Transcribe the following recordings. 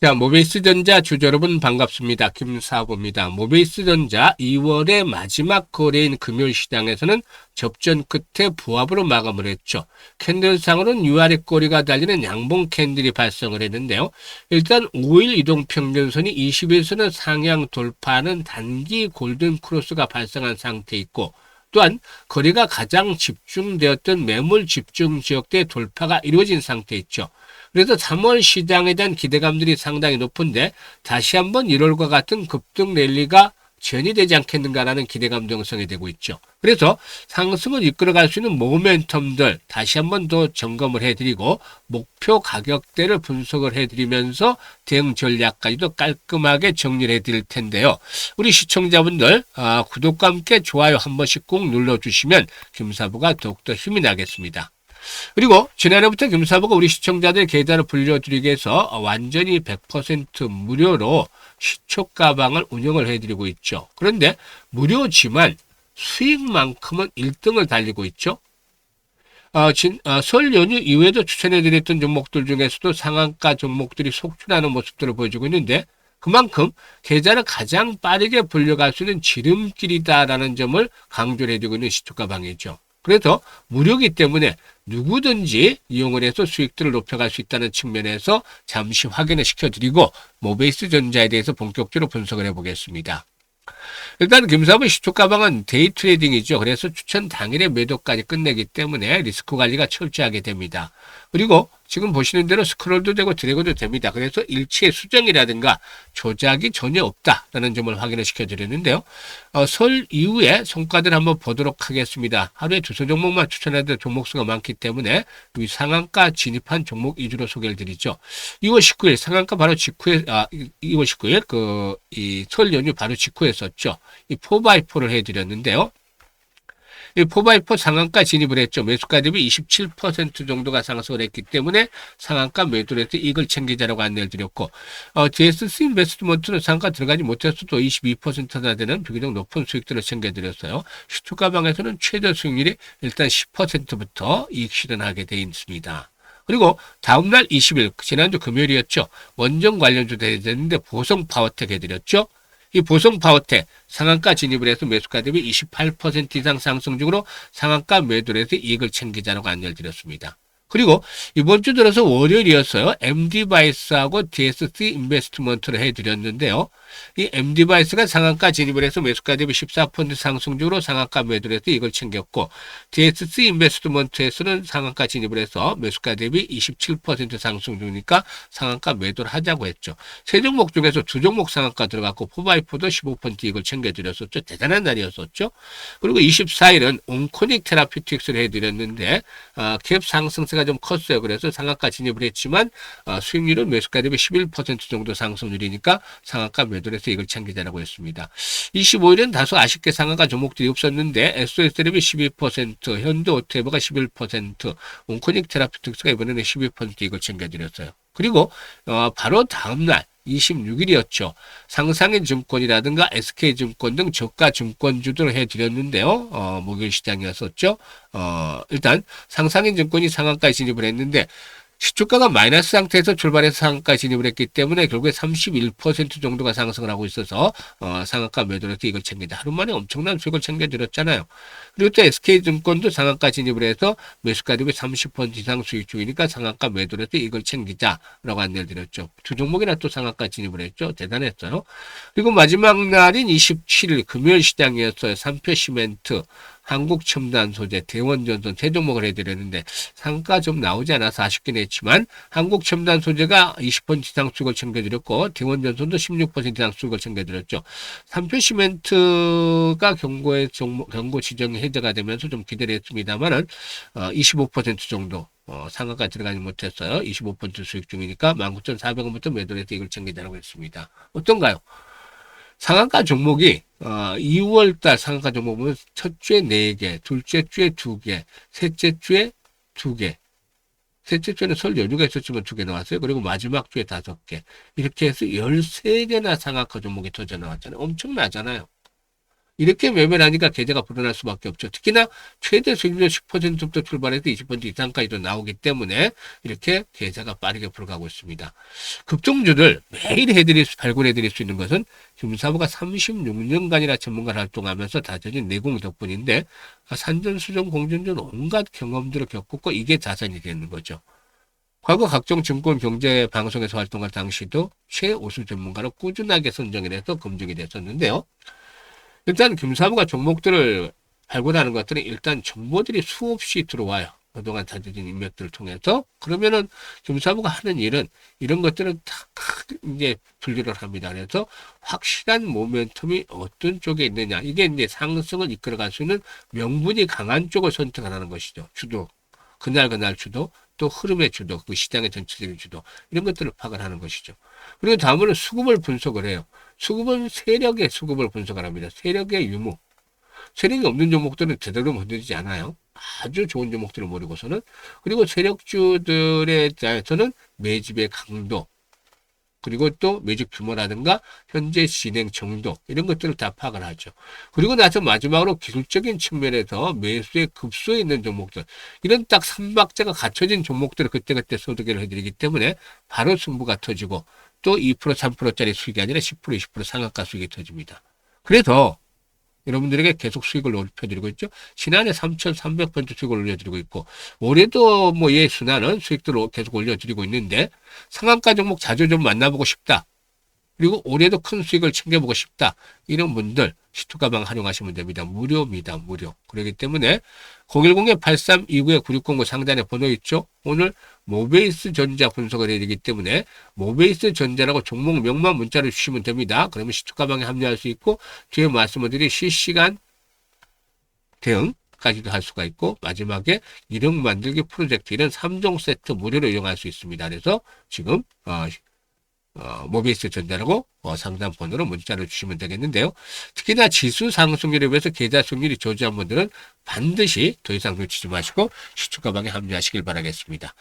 자, 모비스전자 주주 여러분 반갑습니다. 김사부입니다. 모비스전자 2월의 마지막 거래인 금요일 시장에서는 접전 끝에 부합으로 마감을 했죠. 캔들상으로는 위아래 꼬리가 달리는 양봉 캔들이 발생을 했는데요. 일단 5일 이동평균선이 20일선을 상향 돌파하는 단기 골든 크로스가 발생한 상태에 있고, 또한 거래가 가장 집중되었던 매물 집중 지역대 돌파가 이루어진 상태에 있죠. 그래서 3월 시장에 대한 기대감들이 상당히 높은데 다시 한번 1월과 같은 급등 랠리가 지연이 되지 않겠는가라는 기대감도 형성이 되고 있죠. 그래서 상승을 이끌어갈 수 있는 모멘텀들 다시 한번 더 점검을 해드리고 목표 가격대를 분석을 해드리면서 대응 전략까지도 깔끔하게 정리를 해드릴 텐데요. 우리 시청자분들 구독과 함께 좋아요 한 번씩 꼭 눌러주시면 김사부가 더욱더 힘이 나겠습니다. 그리고 지난해부터 김사부가 우리 시청자들 계좌를 불려드리기 위해서 완전히 100% 무료로 시초 가방을 운영을 해드리고 있죠. 그런데 무료지만 수익만큼은 1등을 달리고 있죠. 설 연휴 이후에도 추천해드렸던 종목들 중에서도 상한가 종목들이 속출하는 모습들을 보여주고 있는데, 그만큼 계좌를 가장 빠르게 불려갈 수 있는 지름길이다라는 점을 강조를 해주고 있는 시초 가방이죠. 그래서 무료이기 때문에 누구든지 이용을 해서 수익들을 높여갈 수 있다는 측면에서 잠시 확인을 시켜드리고 모베이스전자에 대해서 본격적으로 분석을 해보겠습니다. 일단 김사부 시초 가방은 데이 트레이딩이죠. 그래서 추천 당일에 매도까지 끝내기 때문에 리스크 관리가 철저하게 됩니다. 그리고 지금 보시는 대로 스크롤도 되고 드래그도 됩니다. 그래서 일치의 수정이라든가 조작이 전혀 없다라는 점을 확인을 시켜드렸는데요. 설 이후에 성과들 한번 보도록 하겠습니다. 하루에 두세 종목만 추천해도 종목 수가 많기 때문에 이 상한가 진입한 종목 위주로 소개를 드리죠. 2월 19일 상한가 바로 직후에 2월 19일 이 설 연휴 바로 직후에 썼죠. 이 4x4를 해드렸는데요. 이 4x4 상한가 진입을 했죠. 매수가 대비 27% 정도가 상승을 했기 때문에 상한가 매도를 해서 이익을 챙기자라고 안내를 드렸고, DSC 인베스트먼트는 상한가 들어가지 못했어도 22%나 되는 비교적 높은 수익들을 챙겨드렸어요. 시초 가방에서는 최저 수익률이 일단 10%부터 이익 실현하게 되어 있습니다. 그리고 다음날 20일, 지난주 금요일이었죠. 원전 관련주도 해드렸는데 보성 파워텍 해드렸죠. 이 보성 파워텍 상한가 진입을 해서 매수가 대비 28% 이상 상승 중으로 상한가 매도를 해서 이익을 챙기자라고 안내를 드렸습니다. 그리고 이번 주 들어서 월요일이었어요. MD바이스하고 DSC 인베스트먼트를 해드렸는데요. 이 MD바이스가 상한가 진입을 해서 매수가 대비 14% 상승 중으로 상한가 매도를 해서 이걸 챙겼고, DSC 인베스트먼트에서는 상한가 진입을 해서 매수가 대비 27% 상승 중이니까 상한가 매도를 하자고 했죠. 세 종목 중에서 두 종목 상한가 들어갔고 4x4도 15% 이익을 챙겨드렸었죠. 대단한 날이었었죠. 그리고 24일은 온코닉 테라피틱스를 해드렸는데 갭 상승세가 좀 컸어요. 그래서 상한가 진입을 했지만 수익률은 매수가 대비 11% 정도 상승률이니까 상한가 매도를 해서 이걸 챙기자라고 했습니다. 25일은 다소 아쉽게 상한가 종목들이 없었는데 SOS 대비 12%, 현대오토에버가 11%, 온코닉 테라피틱스가 이번에는 12% 이걸 챙겨드렸어요. 그리고 바로 다음날 26일이었죠. 상상인 증권이라든가 SK증권 등 저가 증권주들을 해드렸는데요. 목요일 시장이었었죠. 일단 상상인 증권이 상한가에 진입을 했는데 시초가가 마이너스 상태에서 출발해서 상한가 진입을 했기 때문에 결국에 31% 정도가 상승을 하고 있어서 상한가 매도를 해서 이걸 챙긴다. 하루 만에 엄청난 수익을 챙겨드렸잖아요. 그리고 또 SK증권도 상한가 진입을 해서 매수가 대비 30% 이상 수익 중이니까 상한가 매도를 해서 이걸 챙기자라고 안내를 드렸죠. 두 종목이나 또 상한가 진입을 했죠. 대단했어요. 그리고 마지막 날인 27일 금요일 시장이었어요. 삼표 시멘트, 한국첨단소재, 대원전선 세 종목을 해드렸는데 상가 좀 나오지 않아서 아쉽긴 했지만 한국첨단소재가 20% 이상 수익을 챙겨드렸고 대원전선도 16% 이상 수익을 챙겨드렸죠. 삼표시멘트가 경고 지정이 해제가 되면서 좀 기대를 했습니다만은 25% 정도 상한가 들어가지 못했어요. 25% 수익 중이니까 19,400원부터 매도를 해서 이걸 챙기자라고 했습니다. 어떤가요? 상한가 종목이 2월달 상한가 종목 보면 첫 주에 4개, 둘째 주에 2개, 셋째 주에 2개, 셋째 주에는 설 연휴가 있었지만 2개 나왔어요. 그리고 마지막 주에 5개. 이렇게 해서 13개나 상한가 종목이 터져 나왔잖아요. 엄청나잖아요. 이렇게 매매를 하니까 계좌가 불어날 수밖에 없죠. 특히나 최대 수익률 10%부터 출발해서 20% 이상까지도 나오기 때문에 이렇게 계좌가 빠르게 불어가고 있습니다. 급등주들 매일 발굴해드릴 수 있는 것은 김사부가 36년간이나 전문가를 활동하면서 다져진 내공 덕분인데 산전수전 공전전 온갖 경험들을 겪었고 이게 자산이 되는 거죠. 과거 각종 증권 경제 방송에서 활동할 당시도 최우수 전문가로 꾸준하게 선정이 돼서 검증이 됐었는데요. 일단 김사부가 종목들을 발굴하는 것들은 일단 정보들이 수없이 들어와요. 그동안 다져진 인맥들을 통해서. 그러면은 김사부가 하는 일은 이런 것들은 다 이제 분류를 합니다. 그래서 확실한 모멘텀이 어떤 쪽에 있느냐. 이게 이제 상승을 이끌어갈 수 있는 명분이 강한 쪽을 선택을 하는 것이죠. 주도. 그날 주도. 또 흐름의 주도, 그 시장의 전체적인 주도 이런 것들을 파악을 하는 것이죠. 그리고 다음으로 수급을 분석을 해요. 수급은 세력의 수급을 분석을 합니다. 세력의 유무. 세력이 없는 종목들은 제대로 건드리지 않아요. 아주 좋은 종목들을 모르고서는. 그리고 세력주들에 대해서는 매집의 강도, 그리고 또 매집 규모라든가 현재 진행 정도 이런 것들을 다 파악을 하죠. 그리고 나서 마지막으로 기술적인 측면에서 매수의 급소에 있는 종목들 이런 딱 3박자가 갖춰진 종목들을 그때그때 소개를 해드리기 때문에 바로 승부가 터지고 또 2% 3%짜리 수익이 아니라 10% 20% 상한가 수익이 터집니다. 그래서 여러분들에게 계속 수익을 높여드리고 있죠. 지난해 3,300% 수익을 올려드리고 있고 올해도 뭐 순환은 수익들을 계속 올려드리고 있는데 상한가 종목 자주 좀 만나보고 싶다. 그리고 올해도 큰 수익을 챙겨보고 싶다. 이런 분들 시투가방 활용하시면 됩니다. 무료입니다. 무료. 그렇기 때문에 010-8329-9609 상단에 번호 있죠. 오늘 모베이스 전자 분석을 해드리기 때문에 모베이스 전자라고 종목 명만 문자를 주시면 됩니다. 그러면 시투가방에 합류할 수 있고 뒤에 말씀드린 실시간 대응까지도 할 수가 있고 마지막에 1억 만들기 프로젝트 이런 3종 세트 무료로 이용할 수 있습니다. 그래서 지금 모비스 전자라고 상담 번호로 문자를 주시면 되겠는데요. 특히나 지수 상승률에 비해서 계좌 수익률이 저조한 분들은 반드시 더 이상 놓치지 마시고 시초가방에 합류하시길 바라겠습니다.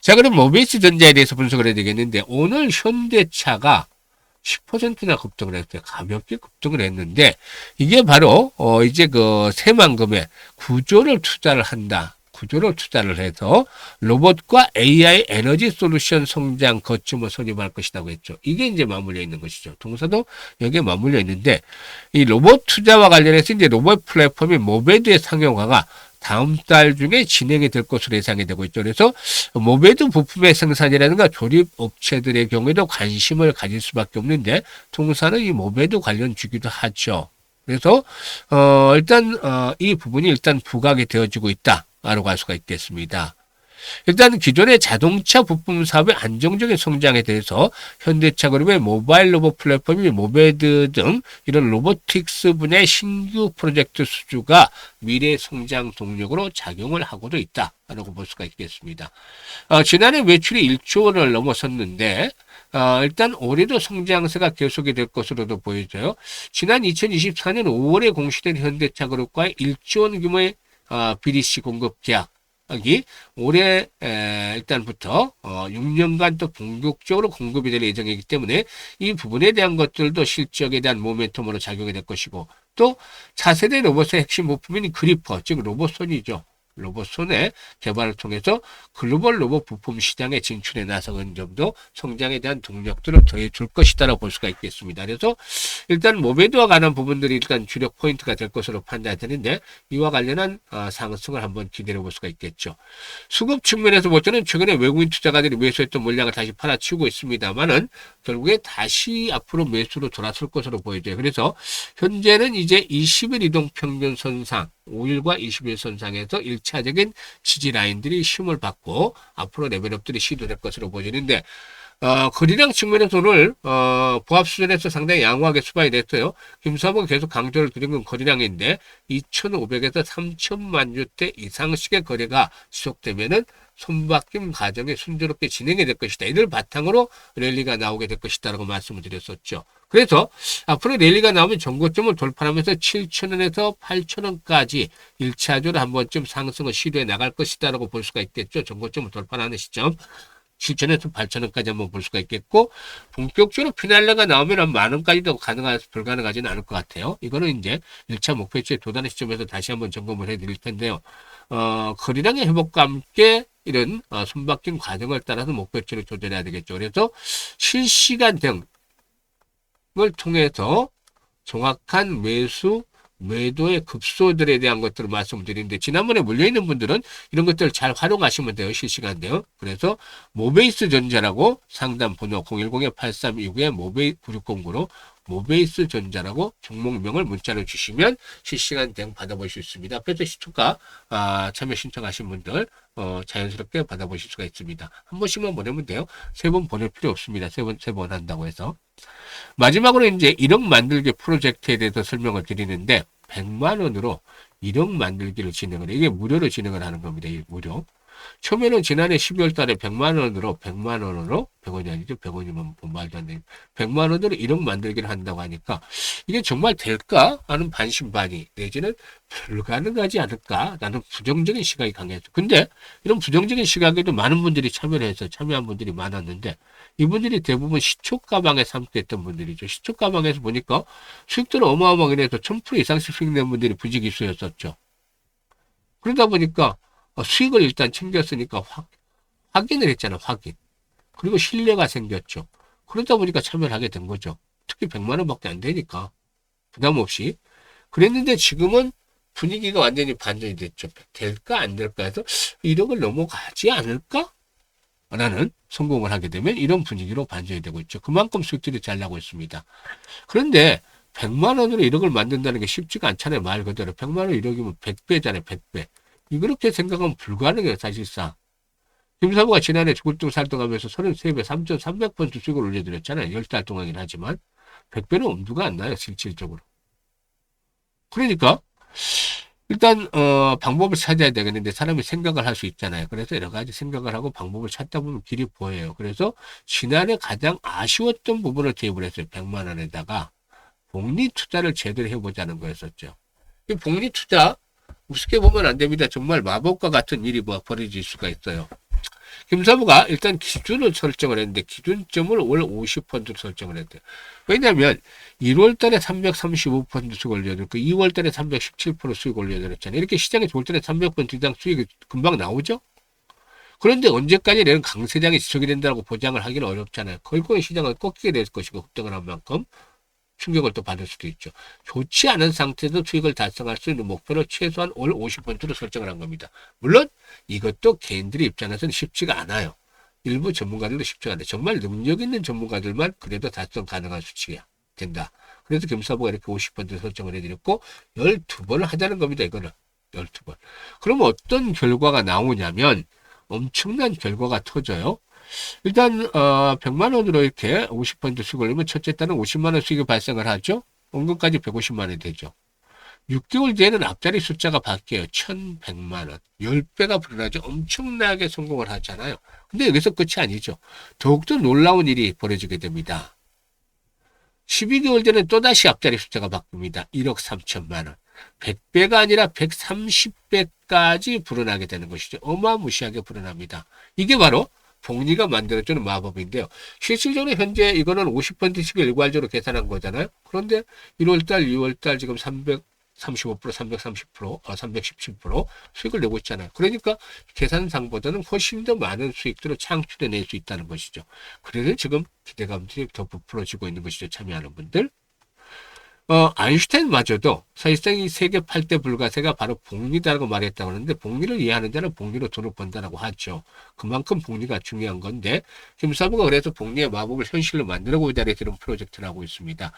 자, 그럼 모비스 전자에 대해서 분석을 해야 되겠는데 오늘 현대차가 10%나 급등을 했어요. 가볍게 급등을 했는데 이게 바로 이제 그 새만금에 구조를 투자를 해서 로봇과 AI 에너지 솔루션 성장 거점을 선임할 것이라고 했죠. 이게 이제 맞물려 있는 것이죠. 동사도 여기에 맞물려 있는데 이 로봇 투자와 관련해서 이제 로봇 플랫폼이 모베드의 상용화가 다음 달 중에 진행이 될 것으로 예상이 되고 있죠. 그래서 모베드 부품의 생산이라든가 조립 업체들의 경우에도 관심을 가질 수밖에 없는데 동사는 이 모베드 관련 주기도 하죠. 그래서 일단 이 부분이 일단 부각이 되어지고 있다. 라고 할 수가 있겠습니다. 일단 기존의 자동차 부품 사업의 안정적인 성장에 대해서 현대차 그룹의 모바일 로봇 플랫폼이 모베드 등 이런 로보틱스 분야의 신규 프로젝트 수주가 미래 성장 동력으로 작용을 하고도 있다라고 볼 수가 있겠습니다. 지난해 매출이 1조 원을 넘어섰는데 일단 올해도 성장세가 계속이 될 것으로도 보여져요. 지난 2024년 5월에 공시된 현대차 그룹과의 1조 원 규모의 BDC 공급 계약이 올해 일단부터 6년간 또 본격적으로 공급이 될 예정이기 때문에 이 부분에 대한 것들도 실적에 대한 모멘텀으로 작용이 될 것이고 또 차세대 로봇의 핵심 부품인 그리퍼 즉 로봇손이죠. 로봇손의 개발을 통해서 글로벌 로봇 부품 시장에 진출해 나서는 점도 성장에 대한 동력들을 더해줄 것이다라고 볼 수가 있겠습니다. 그래서 일단 모베드와 관한 부분들이 일단 주력 포인트가 될 것으로 판단되는데 이와 관련한 상승을 한번 기대해 볼 수가 있겠죠. 수급 측면에서 볼 때는 최근에 외국인 투자가들이 매수했던 물량을 다시 팔아치우고 있습니다만은 결국에 다시 앞으로 매수로 돌아설 것으로 보여져요. 그래서 현재는 이제 20일 이동 평균 선상 5일과 20일 선상에서 1차적인 지지 라인들이 힘을 받고 앞으로 레벨업들이 시도될 것으로 보이는데 거래량 측면에서 오늘 보합 수준에서 상당히 양호하게 수반이 됐어요. 김사부가 계속 강조를 드린 건 거래량인데 2,500에서 3,000만 주대 이상씩의 거래가 지속되면은 손바뀜 과정이 순조롭게 진행이 될 것이다. 이를 바탕으로 랠리가 나오게 될 것이다라고 말씀을 드렸었죠. 그래서 앞으로 랠리가 나오면 전고점을 돌파하면서 7,000원에서 8,000원까지 1차적으로 한 번쯤 상승을 시도해 나갈 것이다라고 볼 수가 있겠죠. 전고점을 돌파하는 시점. 7천에서 8천원까지 한번 볼 수가 있겠고, 본격적으로 피날레가 나오면 한 만원까지도 불가능하지는 않을 것 같아요. 이거는 이제 1차 목표치에 도달한 시점에서 다시 한번 점검을 해드릴 텐데요. 거래량의 회복과 함께 이런 손바뀐 과정을 따라서 목표치를 조절해야 되겠죠. 그래서 실시간 대응을 통해서 정확한 매도의 급소들에 대한 것들을 말씀드리는데, 지난번에 물려있는 분들은 이런 것들을 잘 활용하시면 돼요. 실시간 대응. 그래서 모베이스 전자라고 상담 번호 010-8329에 모베이스 9609로 모베이스 전자라고 종목명을 문자로 주시면 실시간 대응 받아볼 수 있습니다. 앞에서 시초가 참여 신청하신 분들 자연스럽게 받아보실 수가 있습니다. 한 번씩만 보내면 돼요. 3번 보낼 필요 없습니다. 세 번 한다고 해서. 마지막으로 이제 1억 만들기 프로젝트에 대해서 설명을 드리는데, 100만 원으로 1억 만들기를 진행을 해요. 이게 무료로 진행을 하는 겁니다. 이 무료. 처음에는 지난해 12월 달에 100만 원으로 100원이 아니죠. 100원이면 말도 안 되는 100만 원으로 1억 만들기를 한다고 하니까 이게 정말 될까 하는 반신반의 내지는 불가능하지 않을까 라는 부정적인 시각이 강했죠. 근데 이런 부정적인 시각에도 많은 분들이 참여를 해서 참여한 분들이 많았는데, 이분들이 대부분 시초가방에 삼겠던 분들이죠. 시초가방에서 보니까 수익들은 어마어마하게 내서 1000% 이상씩 수익 낸 분들이 부지기수였었죠. 그러다 보니까 수익을 일단 챙겼으니까 확인을 했잖아, 확인. 그리고 신뢰가 생겼죠. 그러다 보니까 참여를 하게 된 거죠. 특히 100만 원밖에 안 되니까 부담 없이. 그랬는데 지금은 분위기가 완전히 반전이 됐죠. 될까 안 될까 해서 1억을 넘어가지 않을까? 라는 성공을 하게 되면 이런 분위기로 반전이 되고 있죠. 그만큼 수익들이 잘 나고 있습니다. 그런데 100만 원으로 1억을 만든다는 게 쉽지가 않잖아요. 말 그대로 100만 원 1억이면 100배잖아요. 100배. 이렇게 생각하면 불가능해요. 사실상. 김사부가 지난해 죽을둥살둥하면서 33배 3,300% 수익을 올려드렸잖아요. 10달 동안이긴 하지만 100배는 엄두가 안 나요. 실질적으로. 그러니까 일단 방법을 찾아야 되겠는데, 사람이 생각을 할 수 있잖아요. 그래서 여러 가지 생각을 하고 방법을 찾다 보면 길이 보여요. 그래서 지난해 가장 아쉬웠던 부분을 대입을 했어요. 100만 원에다가 복리 투자를 제대로 해보자는 거였었죠. 이 복리 투자 우습게 보면 안 됩니다. 정말 마법과 같은 일이 벌어질 수가 있어요. 김사부가 일단 기준을 설정을 했는데, 기준점을 월 50% 설정을 했대요. 왜냐하면 1월 달에 335% 수익 올려드렸고 2월 달에 317% 수익 올려드렸잖아요. 이렇게 시장이 좋을 때는 300% 이상 수익이 금방 나오죠. 그런데 언제까지 내는 강세장이 지속이 된다고 보장을 하기는 어렵잖아요. 결국은 시장은 꺾이게 될 것이고, 급등을 한 만큼 충격을 또 받을 수도 있죠. 좋지 않은 상태에서 수익을 달성할 수 있는 목표를 최소한 월 50%로 설정을 한 겁니다. 물론 이것도 개인들의 입장에서는 쉽지가 않아요. 일부 전문가들도 쉽지가 않아요. 정말 능력 있는 전문가들만 그래도 달성 가능한 수치가 된다. 그래서 김사부가 이렇게 50% 설정을 해드렸고 12번을 하자는 겁니다. 이거는 12번. 그러면 어떤 결과가 나오냐면 엄청난 결과가 터져요. 일단 100만 원으로 이렇게 50% 수익 올리면 첫째 달은 50만 원 수익이 발생을 하죠. 원금까지 150만 원이 되죠. 6개월 뒤에는 앞자리 숫자가 바뀌어요. 1100만 원. 10배가 불어나죠. 엄청나게 성공을 하잖아요. 근데 여기서 끝이 아니죠. 더욱더 놀라운 일이 벌어지게 됩니다. 12개월 뒤에는 또다시 앞자리 숫자가 바뀝니다. 1억 3천만 원. 100배가 아니라 130배까지 불어나게 되는 것이죠. 어마무시하게 불어납니다. 이게 바로 복리가 만들어주는 마법인데요. 실질적으로 현재 이거는 50%씩을 일괄적으로 계산한 거잖아요. 그런데 1월달, 2월달 지금 335%, 330%, 317% 수익을 내고 있잖아요. 그러니까 계산상보다는 훨씬 더 많은 수익들을 창출해낼 수 있다는 것이죠. 그래서 지금 기대감들이 더 부풀어지고 있는 것이죠. 참여하는 분들. 아인슈타인마저도 사실상 이 세계 8대 불가세가 바로 복리다라고 말했다고 하는데, 복리를 이해하는 자는 복리로 돈을 번다라고 하죠. 그만큼 복리가 중요한 건데, 김사부가 그래서 복리의 마법을 현실로 만들어 보자 해서 이런 프로젝트를 하고 있습니다.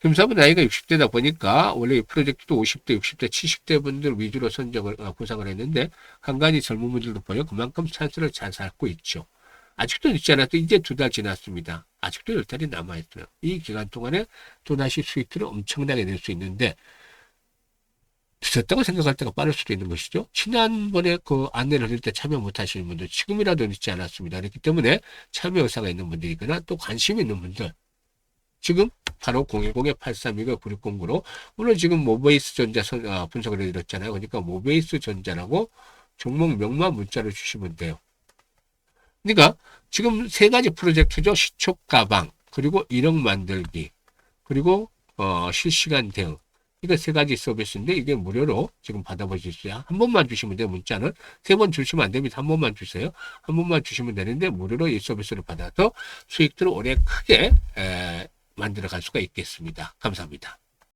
김사부 나이가 60대다 보니까 원래 이 프로젝트도 50대, 60대, 70대 분들 위주로 구상을 했는데, 간간히 젊은 분들도 보여 그만큼 찬스를 잘 잡고 있죠. 아직도 늦지 않아도 이제 2달 지났습니다. 아직도 10달이 남아있어요. 이 기간 동안에 또다시 수익들을 엄청나게 낼 수 있는데, 늦었다고 생각할 때가 빠를 수도 있는 것이죠. 지난번에 그 안내를 해줄 때 참여 못 하시는 분들 지금이라도 늦지 않았습니다. 그렇기 때문에 참여 의사가 있는 분들이거나 또 관심 있는 분들, 지금 바로 010-8329-9609로 오늘 지금 모베이스 전자 분석을 해드렸잖아요. 그러니까 모베이스 전자라고 종목명만 문자로 주시면 돼요. 그러니까 지금 세 가지 프로젝트죠. 시촉 가방, 그리고 1억 만들기, 그리고 실시간 대응. 이거 세 가지 서비스인데 이게 무료로 지금 받아보실 수 있어요. 한 번만 주시면 돼요. 문자는 세 번 주시면 안 됩니다. 한 번만 주세요. 한 번만 주시면 되는데 무료로 이 서비스를 받아서 수익들을 오래 크게 만들어 갈 수가 있겠습니다. 감사합니다.